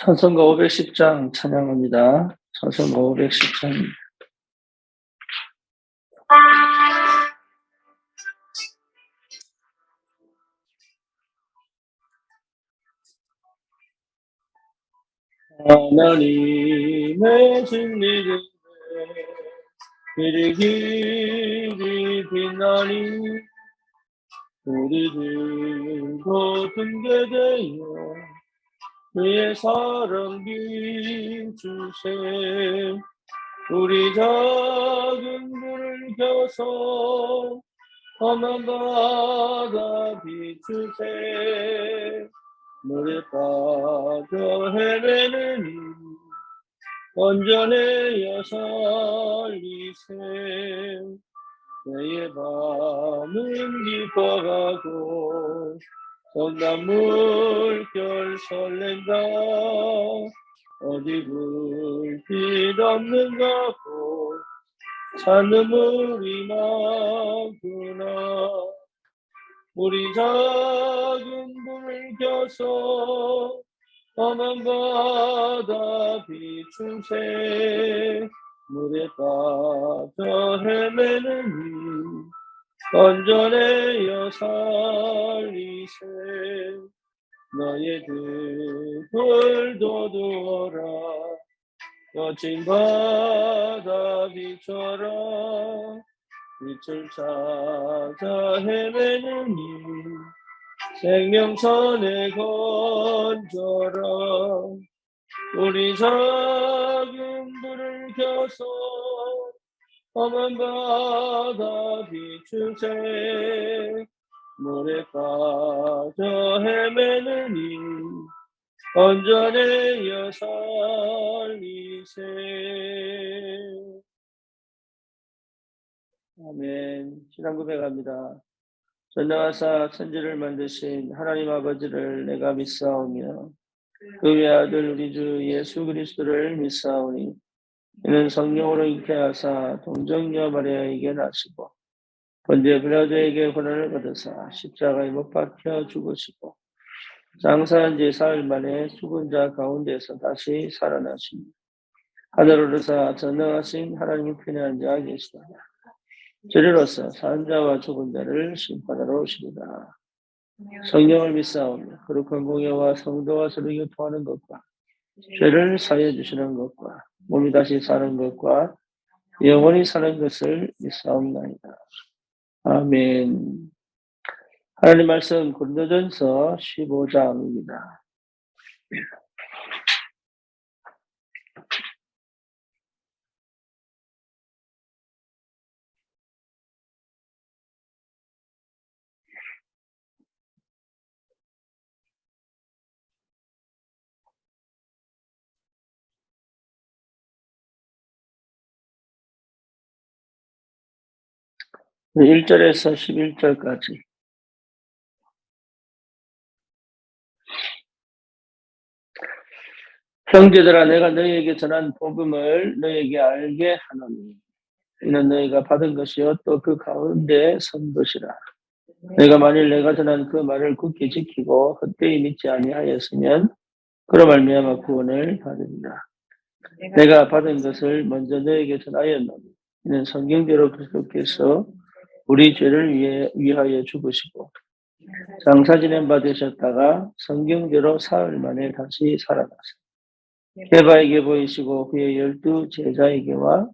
찬송가 510장 찬양합니다. 찬송가 510장입니다. 하나님의 진리를 길이 길이 빛나니 우리 들고 등대되어 그의 사랑 비추세. 우리 작은 불을 켜서 험한 바다 비추세. 물에 빠져 헤매는 온전해여 살리세. 내의 밤은 깊어가고 선단 물결 설렌다. 어디 불빛 없는가 보 찾는 물이 많구나. 우리 작은 불을 켜서 험한 바다 비추세. 물에 빠져 헤매는 온전해여 살리세. 너의 등을 돋우어라. 거친 바다 비춰라. 빛을 찾아 헤매는 이 생명선에 건져라. 우리 작은 불을 켜서 험한 바다 비추세. 물에 빠져 헤매는 이 온전해여 살리세. 아멘. 신앙 고백합니다. 전능하사 천지를 만드신 하나님 아버지를 내가 믿사오며 그 외아들 우리 주 예수 그리스도를 믿사오니 이는 성령으로 잉태하사 동정녀 마리아에게 나시고 본제 빌라도에게 고난을 받으사 십자가에 못 박혀 죽으시고 장사한 지 사흘 만에 죽은 자 가운데서 다시 살아나시니 하늘 오르사 전능하신 하나님 편에 앉아 계시다. 저리로서 산 자와 죽은 자를 심판하러 오시리다. 성령을 믿사오며 거룩한 공예와 성도와 서로 교통하는 것과 죄를 사해 주시는 것과 몸이 다시 사는 것과 영원히 사는 것을 믿사옵나이다. 아멘. 하나님 말씀 고린도전서 15장입니다. 1절에서 11절까지. 형제들아, 내가 너희에게 전한 복음을 너희에게 알게 하노니 이는 너희가 받은 것이요 또 그 가운데 선 것이라. 너희가 만일 내가 전한 그 말을 굳게 지키고 헛되이 믿지 아니하였으면 그로 말미암아 구원을 받으리라. 내가 받은 것을 먼저 너희에게 전하였노니 이는 성경대로 그리스도께서 우리 죄를 위하여 죽으시고 장사 지낸 바 되셨다가 성경대로 사흘 만에 다시 살아나서 게바에게 보이시고 후에 12 제자에게와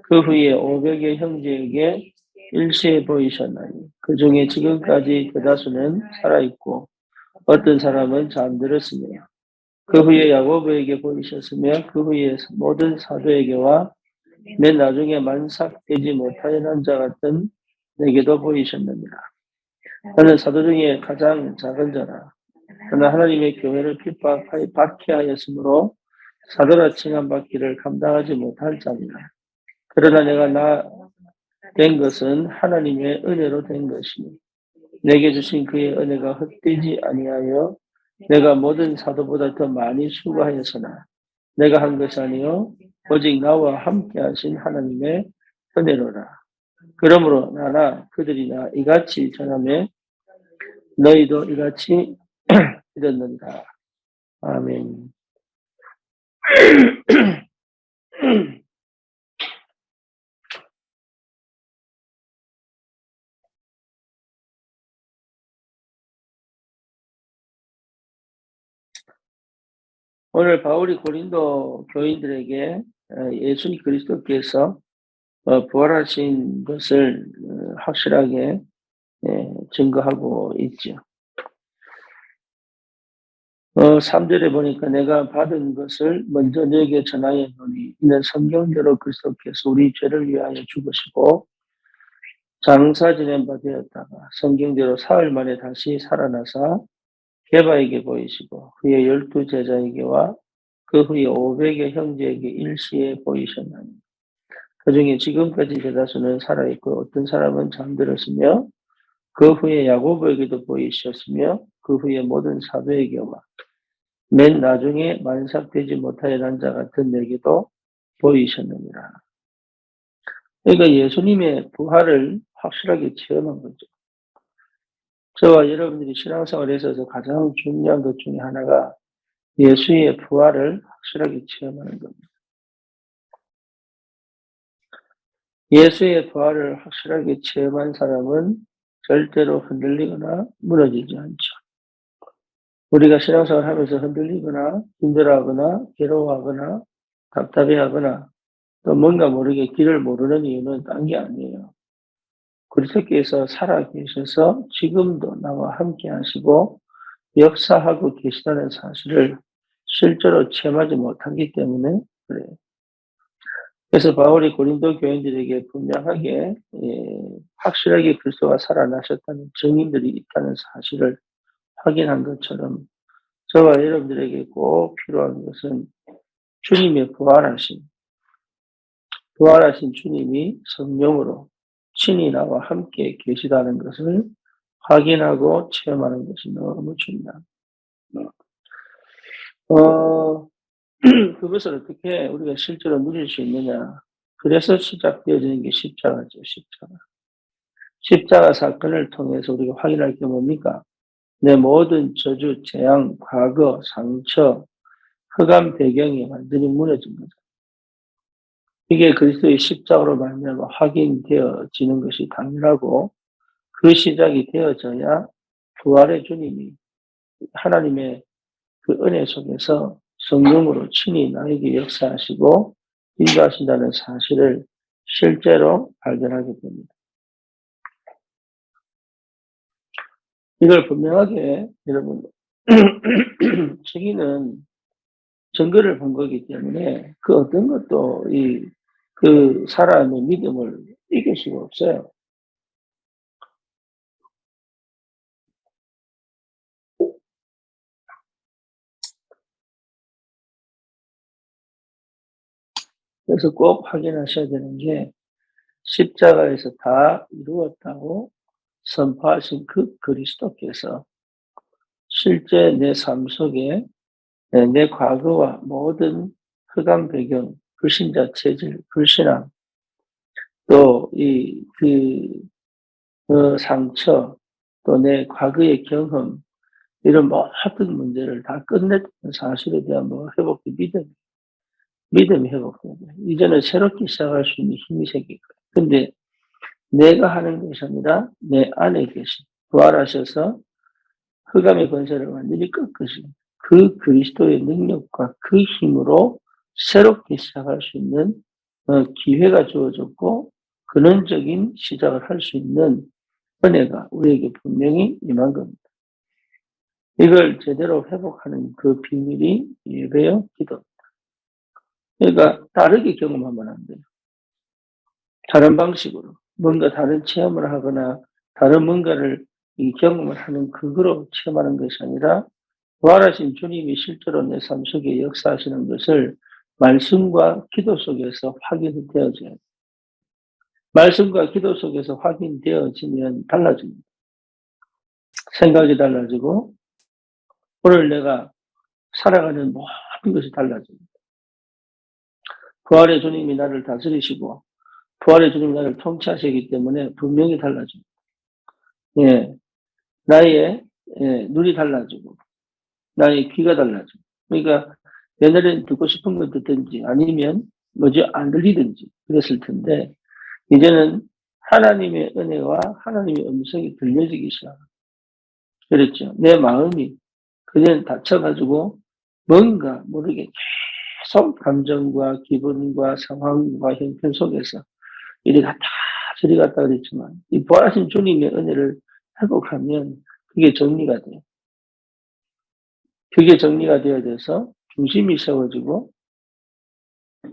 그 후에 500의 형제에게 일시에 보이셨나니 그 중에 지금까지 대다수는 살아있고 어떤 사람은 잠들었으며 그 후에 야고보에게 보이셨으며 그 후에 모든 사도에게와 맨 나중에 만삭되지 못하는 자 같은 내게도 보이셨느니라. 나는 사도 중에 가장 작은 자라. 그러나 하나님의 교회를 박해하였으므로 사도라 칭함 받기를 감당하지 못할 자니라. 그러나 내가 나 된 것은 하나님의 은혜로 된 것이니 내게 주신 그의 은혜가 헛되지 아니하여 내가 모든 사도보다 더 많이 수고하였으나 내가 한 것이 아니요 오직 나와 함께 하신 하나님의 은혜로라. 그러므로 나나 그들이나 이같이 전하며 너희도 이같이 믿었는가. 아멘. 오늘 바울이 고린도 교인들에게 예수님 그리스도께서 부활하신 것을 확실하게 증거하고 있죠. 3절에 보니까 내가 받은 것을 먼저 너에게 전하였노니 이는 성경대로 그리스도께서 우리 죄를 위하여 죽으시고 장사 지낸 바 되었다가 성경대로 사흘 만에 다시 살아나사 게바에게 보이시고 후에 12 제자에게와 그 후에 500여 형제에게 일시에 보이셨나니 그 중에 지금까지 대다수는 살아있고 어떤 사람은 잠들었으며 그 후에 야고보에게도 보이셨으며 그 후에 모든 사도에게와 맨 나중에 만삭되지 못하여 난 자 같은 내게도 보이셨느니라. 그러니까 예수님의 부활을 확실하게 체험한 거죠. 저와 여러분들이 신앙생활에 있어서 가장 중요한 것 중에 하나가 예수의 부활을 확실하게 체험하는 겁니다. 예수의 부활을 확실하게 체험한 사람은 절대로 흔들리거나 무너지지 않죠. 우리가 신앙생활 하면서 흔들리거나 힘들어하거나 괴로워하거나 답답해하거나 또 뭔가 모르게 길을 모르는 이유는 딴 게 아니에요. 그리스도께서 살아계셔서 지금도 나와 함께 하시고 역사하고 계시다는 사실을 실제로 체험하지 못하기 때문에 그래요. 그래서 바울이 고린도 교인들에게 분명하게 확실하게 그리스도가 살아나셨다는 증인들이 있다는 사실을 확인한 것처럼 저와 여러분들에게 꼭 필요한 것은 주님의 부활하신 주님이 성령으로 친히 나와 함께 계시다는 것을 확인하고 체험하는 것이 너무 중요합니다. 그것을 어떻게 우리가 실제로 누릴 수 있느냐. 그래서 시작되어지는 게 십자가죠, 십자가. 십자가 사건을 통해서 우리가 확인할 게 뭡니까? 내 모든 저주, 재앙, 과거, 상처, 흑암 배경이 완전히 무너진 거죠. 이게 그리스도의 십자가로 말미암아 확인되어지는 것이 당연하고 그 시작이 되어져야 부활의 주님이 하나님의 그 은혜 속에서 성령으로 친히 나에게 역사하시고 인도하신다는 사실을 실제로 발견하게 됩니다. 이걸 분명하게 여러분 증인은 증거를 본 거기 때문에 그 어떤 것도 그 사람의 믿음을 이길 수가 없어요. 그래서 꼭 확인하셔야 되는 게 십자가에서 다 이루었다고 선포하신 그 그리스도께서 실제 내 삶 속에 내 과거와 모든 흑암 배경, 불신자 체질, 불신앙, 또 상처, 또 내 과거의 경험, 이런 모든 문제를 다 끝냈다는 사실에 대한 회복된 믿음이 회복돼야 돼요. 이제는 새롭게 시작할 수 있는 힘이 생길 거예요. 근데 내가 하는 것이 아니라 내 안에 계신 부활하셔서 흑암의 권세를 완전히 꺾으신 그 그리스도의 능력과 그 힘으로 새롭게 시작할 수 있는 기회가 주어졌고 근원적인 시작을 할 수 있는 은혜가 우리에게 분명히 임한 겁니다. 이걸 제대로 회복하는 그 비밀이 예배요 기도입니다. 그러니까 다르게 경험하면 안 돼요. 다른 방식으로 뭔가 다른 체험을 하거나 다른 뭔가를 경험을 하는 그거로 체험하는 것이 아니라 부활하신 주님이 실제로 내 삶 속에 역사하시는 것을 말씀과 기도 속에서 확인이 되어져요. 말씀과 기도 속에서 확인되어지면 달라집니다. 생각이 달라지고 오늘 내가 살아가는 모든 것이 달라집니다. 부활의 주님이 나를 다스리시고 부활의 주님이 나를 통치하시기 때문에 분명히 달라집니다. 예, 나의 눈이 달라지고 나의 귀가 달라지고 그러니까 옛날에는 듣고 싶은 건 듣든지 아니면 뭐지 안 들리든지 그랬을 텐데 이제는 하나님의 은혜와 하나님의 음성이 들려지기 시작. 그랬죠. 내 마음이 그냥 닫혀가지고 뭔가 모르게 계속 감정과 기분과 상황과 형편 속에서 이리 갔다 저리 갔다 그랬지만 이 부활하신 주님의 은혜를 회복하면 그게 정리가 돼요. 그게 정리가 되어야 돼서 중심이 세워지고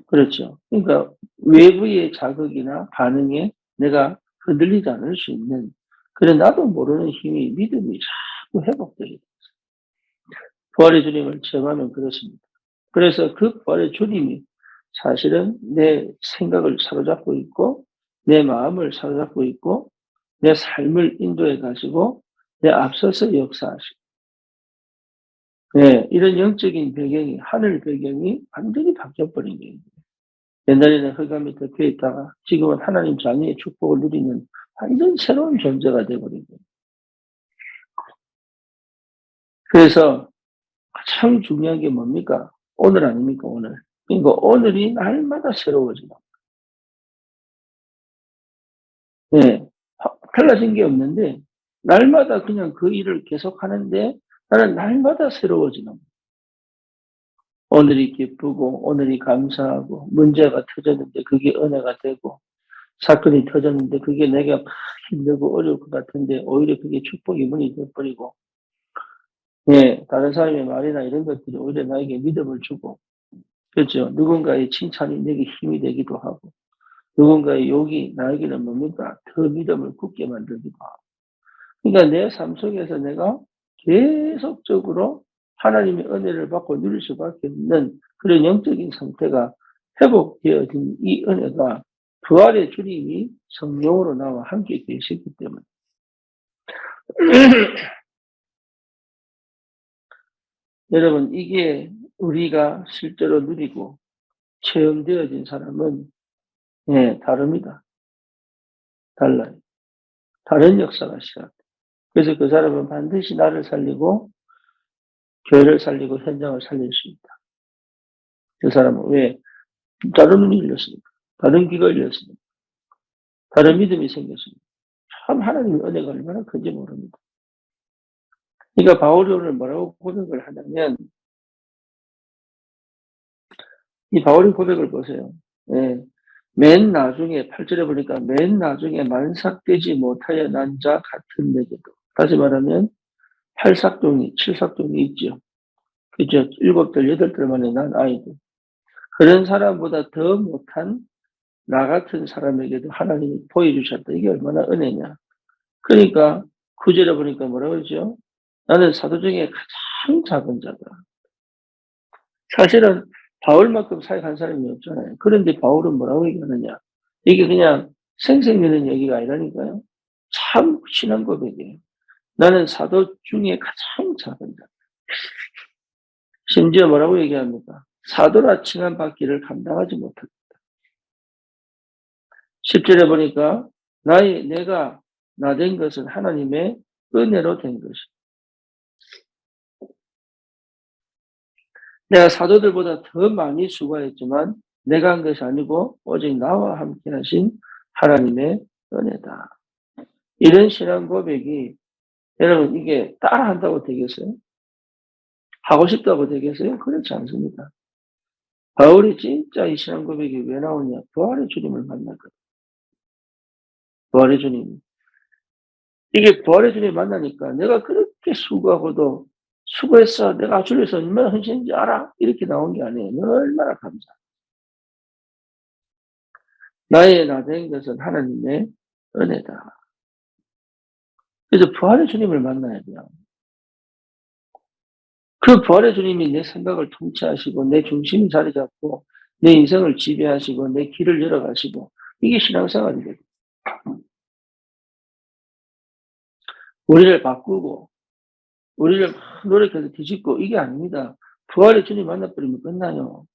그렇죠. 그러니까 외부의 자극이나 반응에 내가 흔들리지 않을 수 있는 그런 나도 모르는 힘이 믿음이 자꾸 회복되게 돼요. 부활의 주님을 체험하면 그렇습니다. 그래서 그 부활의 주님이 사실은 내 생각을 사로잡고 있고 내 마음을 사로잡고 있고 내 삶을 인도해 가시고 내 앞서서 역사하시고 네, 이런 영적인 배경이 하늘 배경이 완전히 바뀌어버린 거예요. 옛날에는 흑암이 덮여 있다가 지금은 하나님 자녀의 축복을 누리는 완전 새로운 존재가 되어버린 거예요. 그래서 가장 중요한 게 뭡니까? 오늘 아닙니까? 오늘. 그러니까 오늘이 날마다 새로워지는 네. 달라진 게 없는데 날마다 그냥 그 일을 계속하는데 나는 날마다 새로워지는 오늘이 기쁘고 오늘이 감사하고 문제가 터졌는데 그게 은혜가 되고 사건이 터졌는데 그게 내가 막 힘들고 어려울 것 같은데 오히려 그게 축복의 문이 되어버리고 예, 다른 사람의 말이나 이런 것들이 오히려 나에게 믿음을 주고 그렇죠. 누군가의 칭찬이 내게 힘이 되기도 하고 누군가의 욕이 나에게는 뭡니까? 더 믿음을 굳게 만들기도 하고 그러니까 내 삶 속에서 내가 계속적으로 하나님의 은혜를 받고 누릴 수밖에 없는 그런 영적인 상태가 회복되어진 이 은혜가 부활의 주님이 성령으로 나와 함께 계시기 때문에 여러분 이게 우리가 실제로 누리고 체험되어진 사람은 예, 다릅니다. 달라요. 다른 역사가 시작돼요. 그래서 그 사람은 반드시 나를 살리고 교회를 살리고 현장을 살릴 수 있다. 그 사람은 왜? 다른 눈이 열렸으니까. 다른 귀가 열렸으니까. 다른 믿음이 생겼습니다. 참 하나님의 은혜가 얼마나 큰지 모릅니다. 그러니까 바울이 오늘 뭐라고 고백을 하냐면 이 바울의 고백을 보세요. 예. 맨 나중에 8절에 보니까 맨 나중에 만삭되지 못하여 난 자 같은 내게도 다시 말하면 8삭동이 7삭동이 있죠. 그죠? 7들 8들 만에 난 아이들 그런 사람보다 더 못한 나 같은 사람에게도 하나님이 보여주셨다. 이게 얼마나 은혜냐. 그러니까 9절에 보니까 뭐라고 그러죠? 나는 사도 중에 가장 작은 자다. 사실은 바울만큼 사역한 사람이 없잖아요. 그런데 바울은 뭐라고 얘기하느냐. 이게 그냥 생생내는 얘기가 아니라니까요. 참 신앙 고백이에요. 나는 사도 중에 가장 작은 자. 심지어 뭐라고 얘기합니까? 사도라 칭한 받기를 감당하지 못한다. 10절에 보니까 내가 나 된 것은 하나님의 은혜로 된 것이. 내가 사도들보다 더 많이 수고했지만 내가 한 것이 아니고 오직 나와 함께 하신 하나님의 은혜다. 이런 신앙 고백이 여러분 이게 따라한다고 되겠어요? 하고 싶다고 되겠어요? 그렇지 않습니다. 바울이 진짜 이 신앙 고백이 왜 나오냐? 부활의 주님을 만났거든. 부활의 주님. 이게 부활의 주님 만나니까 내가 그렇게 수고하고도 수고했어. 내가 주를 위해서 얼마나 헌신인지 알아? 이렇게 나온 게 아니에요. 얼마나 감사. 나의 나 된 것은 하나님의 은혜다. 그래서 부활의 주님을 만나야 돼요. 그 부활의 주님이 내 생각을 통치하시고 내 중심이 자리 잡고 내 인생을 지배하시고 내 길을 열어가시고 이게 신앙생활이거든요. 우리를 바꾸고 우리를 막 노력해서 뒤집고 이게 아닙니다. 부활의 주님 만나버리면 끝나요.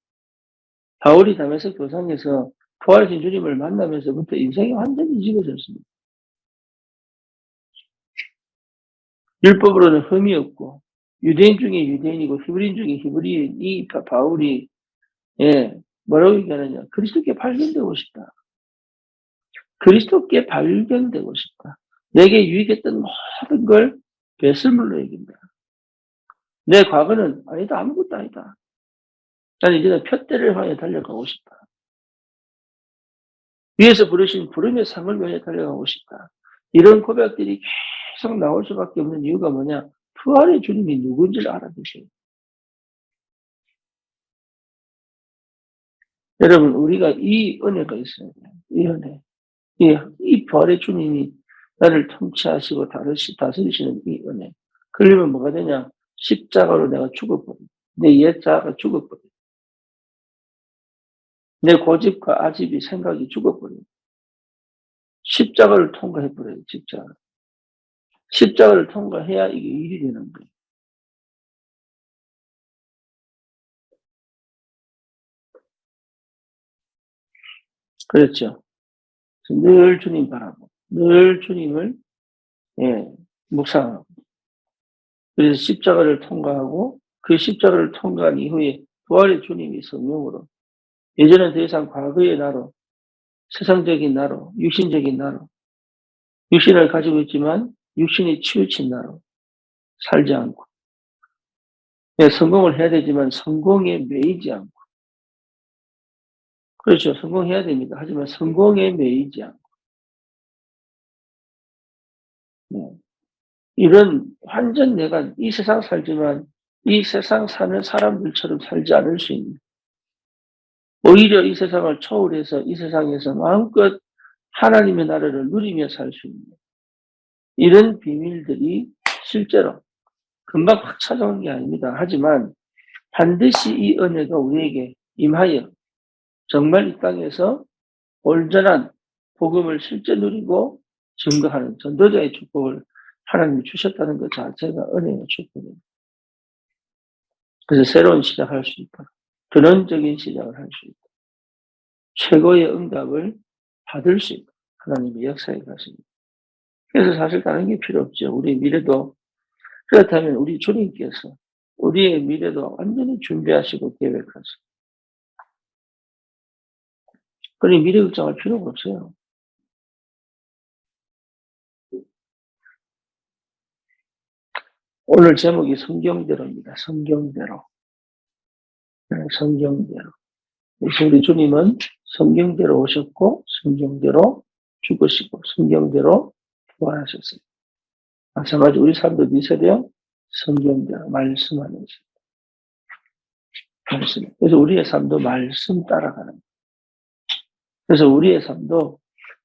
바울이 다메섹 도상에서 부활하신 주님을 만나면서부터 인생이 완전히 뒤집어졌습니다. 율법으로는 흠이 없고 유대인 중에 유대인이고 히브리인 중에 히브리인이 바울이 뭐라고 얘기하느냐. 그리스도께 발견되고 싶다. 그리스도께 발견되고 싶다. 내게 유익했던 모든 걸 배설물로 여긴다. 내 과거는 아니다. 아무것도 아니다. 나는 이제는 푯대를 향해 달려가고 싶다. 위에서 부르신 부름의 상을 위해 달려가고 싶다. 이런 고백들이 계속 나올 수밖에 없는 이유가 뭐냐? 부활의 주님이 누군지를 알아주세요. 여러분, 우리가 이 은혜가 있어야 돼요. 이 은혜. 이 부활의 주님이 나를 통치하시고 다스리시는 이 은혜. 그러면 뭐가 되냐? 십자가로 내가 죽어버려. 내 옛자가 죽어버려. 내 고집과 아집이 생각이 죽어버려. 십자가를 통과해버려요, 십자가. 십자가를 통과해야 이게 일이 되는 거예요. 그렇죠. 늘 주님 바라고, 늘 주님을, 묵상하고. 그래서 십자가를 통과하고, 그 십자가를 통과한 이후에 부활의 주님이 성령으로, 예전엔 더 이상 과거의 나로, 세상적인 나로, 육신적인 나로, 육신을 가지고 있지만 육신이 치우친 나로 살지 않고, 성공을 해야 되지만 성공에 매이지 않고, 그렇죠. 성공해야 됩니다. 하지만 성공에 매이지 않고, 네. 이런 완전 내가 이 세상 살지만 이 세상 사는 사람들처럼 살지 않을 수 있는, 오히려 이 세상을 초월해서 이 세상에서 마음껏 하나님의 나라를 누리며 살 수 있는 이런 비밀들이 실제로 금방 확 찾아오는 게 아닙니다. 하지만 반드시 이 은혜가 우리에게 임하여 정말 이 땅에서 온전한 복음을 실제 누리고 증거하는 전도자의 축복을 하나님이 주셨다는 것 자체가 은혜의 축복입니다. 그래서 새로운 시작할 수 있다. 근원적인 시작을 할 수 있다. 최고의 응답을 받을 수 있다. 하나님의 역사에 가십니다. 그래서 사실 다른 게 필요 없죠. 우리 미래도, 그렇다면 우리 주님께서 우리의 미래도 완전히 준비하시고 계획하시고, 그러니 미래 걱정할 필요가 없어요. 오늘 제목이 성경대로입니다. 성경대로. 성경대로. 그래서 우리 주님은 성경대로 오셨고, 성경대로 죽으시고, 성경대로 부활하셨어요. 마찬가지로 우리 삶도 있어야 돼요. 성경대로 말씀하면서. 말씀. 그래서 우리의 삶도 말씀 따라가는 거예요. 그래서 우리의 삶도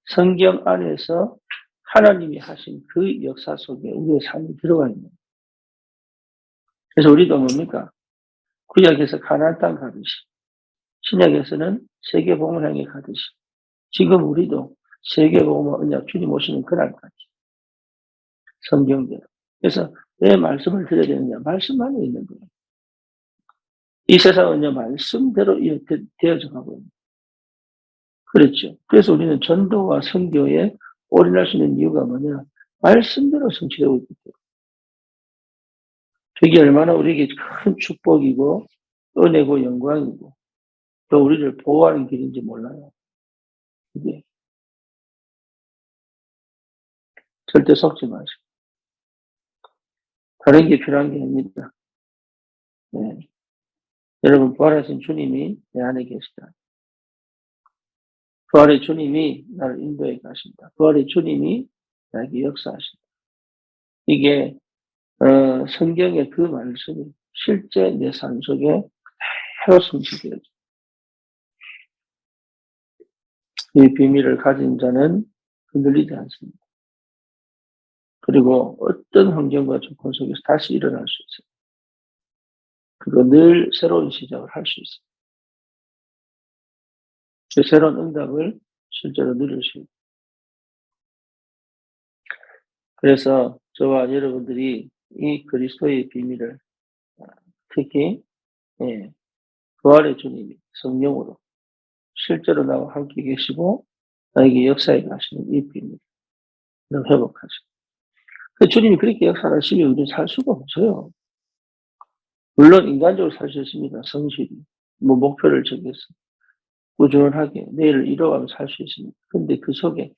성경 안에서 하나님이 하신 그 역사 속에 우리의 삶이 들어가 있는 거예요. 그래서 우리도 뭡니까? 구약에서 가나안 땅 가듯이, 신약에서는 세계복음을 향해 가듯이, 지금 우리도 세계복음과 언약 주님 오시는 그날까지 성경대로. 그래서 왜 말씀을 드려야 되느냐? 말씀 안에 있는 거예요. 이 세상은요, 말씀대로 되어져 가고 있는 거예요. 그렇죠. 그래서 우리는 전도와 선교에 올인할 수 있는 이유가 뭐냐? 말씀대로 성취되고 있기 때문에. 그게 얼마나 우리에게 큰 축복이고 은혜고 영광이고 또 우리를 보호하는 길인지 몰라요. 이게 절대 속지 마시고 다른 게 필요한 게 아닙니다. 네. 여러분, 부활하신 주님이 내 안에 계시다. 부활의 주님이 나를 인도해 가신다. 부활의 주님이 나에게 역사하신다. 이게 성경의 그 말씀이 실제 내 삶 속에 그대로 성취되어져. 이 비밀을 가진 자는 흔들리지 않습니다. 그리고 어떤 환경과 조건 속에서 다시 일어날 수 있어요. 그리고 늘 새로운 시작을 할 수 있어요. 그 새로운 응답을 실제로 누릴 수 있어요. 그래서 저와 여러분들이 이 그리스도의 비밀을 특히 부활의 주님이 성령으로 실제로 나와 함께 계시고 나에게 역사에 가시는 이 비밀을 회복하시고, 그 주님이 그렇게 역사하시면 우리는 살 수가 없어요. 물론 인간적으로 살 수 있습니다. 성실히. 뭐 목표를 정해서 꾸준하게 내일을 이뤄가며 살 수 있습니다. 근데 그 속에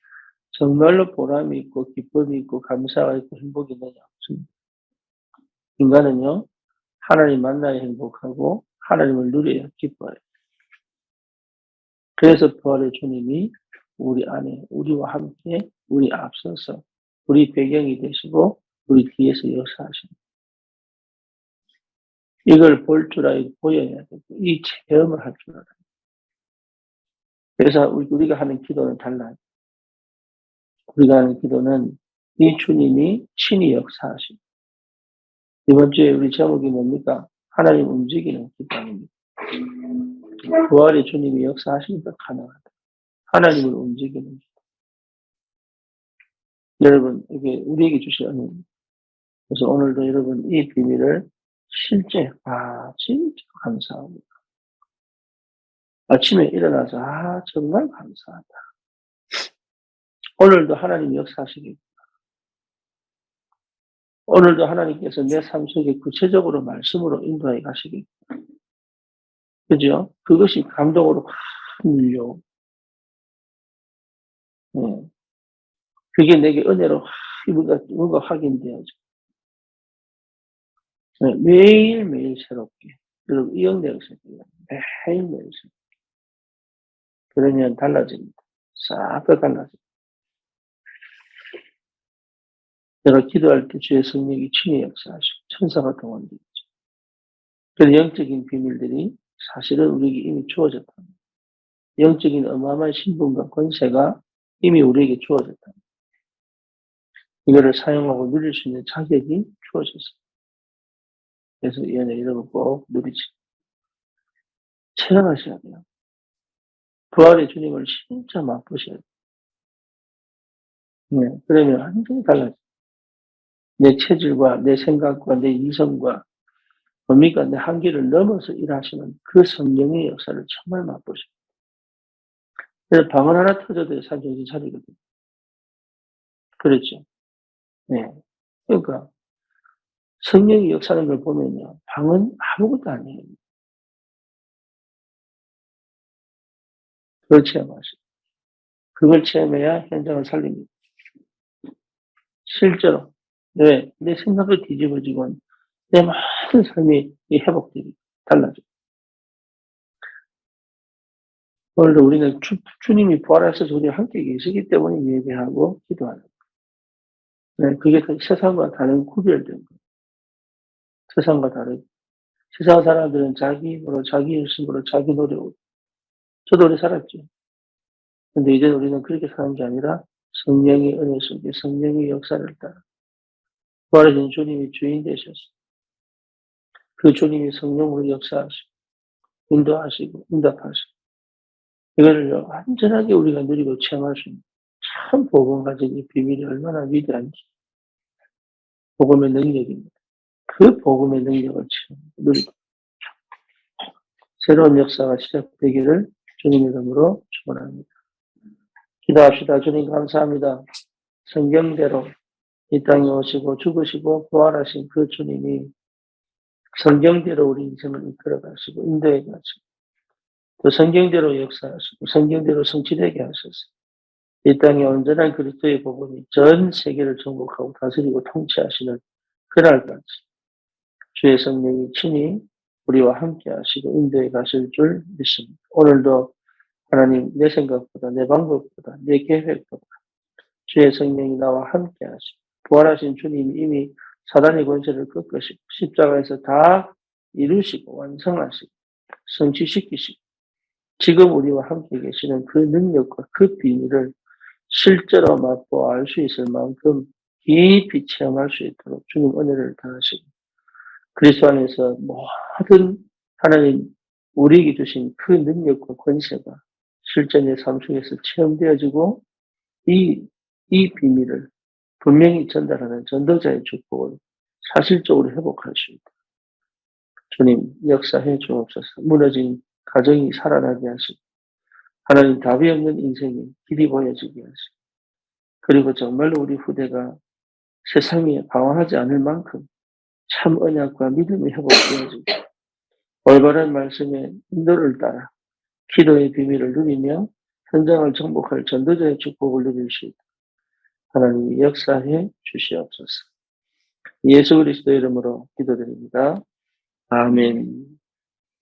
정말로 보람이 있고 기쁨이 있고 감사가 있고 행복이 있느냐 없습니다. 인간은요 하나님 만나야 행복하고 하나님을 누려야 기뻐요. 그래서 부활의 주님이 우리 안에 우리와 함께 우리 앞서서 우리 배경이 되시고 우리 뒤에서 역사하십니다. 이걸 볼 줄 알고 보여야 되고 이 체험을 할 줄 알아요. 그래서 우리가 하는 기도는 달라요. 우리가 하는 기도는 이 주님이 친히 역사하십니다. 이번 주에 우리 제목이 뭡니까? 하나님 움직이는 기도입니다. 부활의 주님이 역사하시니까 가능하다. 하나님을 움직이는 기도. 여러분, 이게 우리에게 주신 은혜입니다. 그래서 오늘도 여러분 이 비밀을 실제, 진짜 감사합니다. 아침에 일어나서, 정말 감사하다. 오늘도 하나님 역사하시겠구나. 오늘도 하나님께서 내 삶 속에 구체적으로 말씀으로 인도해 가시겠구나. 그죠? 그것이 감동으로 확 밀려. 네. 그게 내게 은혜로 확 뭔가 확인되어져. 네. 매일매일 새롭게. 여러분, 이 은혜가 새롭게. 매일매일 새롭게. 그러면 달라집니다. 싹 다 달라집니다. 내가 기도할 때 주의 성령이 친히 역사하시고 천사가 동원되죠. 그런 영적인 비밀들이 사실은 우리에게 이미 주어졌다. 영적인 어마어마한 신분과 권세가 이미 우리에게 주어졌다. 이거를 사용하고 누릴 수 있는 자격이 주어졌습니다. 그래서 이 은혜 여러분 꼭 누리지. 체험하셔야 돼요. 부활의 주님을 진짜 맛보셔야 돼요. 네, 그러면 완전히 달라져요. 내 체질과 내 생각과 내 이성과 뭡니까? 내 한계를 넘어서 일하시는 그 성령의 역사를 정말 맛보십니다. 그래서 방언 하나 터져도 산정신 차리거든요. 그렇죠. 네. 그러니까 성령이 역사하는 걸 보면요. 방언 아무것도 아니에요. 그걸 체험하시고. 그걸 체험해야 현장을 살립니다. 실제로. 네. 내 생각을 뒤집어지고 내 모든 삶이 회복되고 달라져요. 오늘도 우리는 주님이 부활하셔서 우리와 함께 계시기 때문에 예배하고 기도하는 거예요. 네. 그게 세상과 다른 구별된 거예요. 세상과 다르게. 세상 사람들은 자기 힘으로, 자기 열심으로, 자기 노력으로. 저도 오래 살았죠. 근데 이제 우리는 그렇게 사는 게 아니라 성령의 은혜 속에 성령의 역사를 따라 부활하신 주님이 주인 되셔서 그 주님이 성령으로 역사하시고 인도하시고 응답하시고 이거를 완전하게 우리가 누리고 체험할 수 있는 참 복음 가진 이 비밀이 얼마나 위대한지 복음의 능력입니다. 그 복음의 능력을 누리고 새로운 역사가 시작되기를 주님의 이름으로 축원합니다. 기도합시다. 주님 감사합니다. 성경대로 이 땅에 오시고 죽으시고 부활하신 그 주님이 성경대로 우리 인생을 이끌어 가시고 인도해 가시고 또 성경대로 역사하시고 성경대로 성취되게 하셔서 이 땅에 온전한 그리스도의 복음이 전 세계를 정복하고 다스리고 통치하시는 그날까지 주의 성령이 친히 우리와 함께 하시고 인도해 가실 줄 믿습니다. 오늘도 하나님 내 생각보다 내 방법보다 내 계획보다 주의 성령이 나와 함께 하시고 부활하신 주님이 이미 사단의 권세를 꺾으시고 십자가에서 다 이루시고 완성하시고 성취시키시고 지금 우리와 함께 계시는 그 능력과 그 비밀을 실제로 맛보아 알 수 있을 만큼 깊이 체험할 수 있도록 주님 은혜를 다하시고 그리스도 안에서 모든 하나님 우리에게 주신 그 능력과 권세가 실제 내 삶 속에서 체험되어지고 이 비밀을 분명히 전달하는 전도자의 축복을 사실적으로 회복할 수 있다. 주님 역사해 주옵소서. 무너진 가정이 살아나게 하시고 하나님 답이 없는 인생이 길이 보여지게 하시고 그리고 정말로 우리 후대가 세상에 방황하지 않을 만큼 참 언약과 믿음이 회복되어지고 올바른 말씀의 인도를 따라 기도의 비밀을 누리며 현장을 정복할 전도자의 축복을 누릴 수 있도록 하나님이 역사해 주시옵소서. 예수 그리스도 이름으로 기도드립니다. 아멘.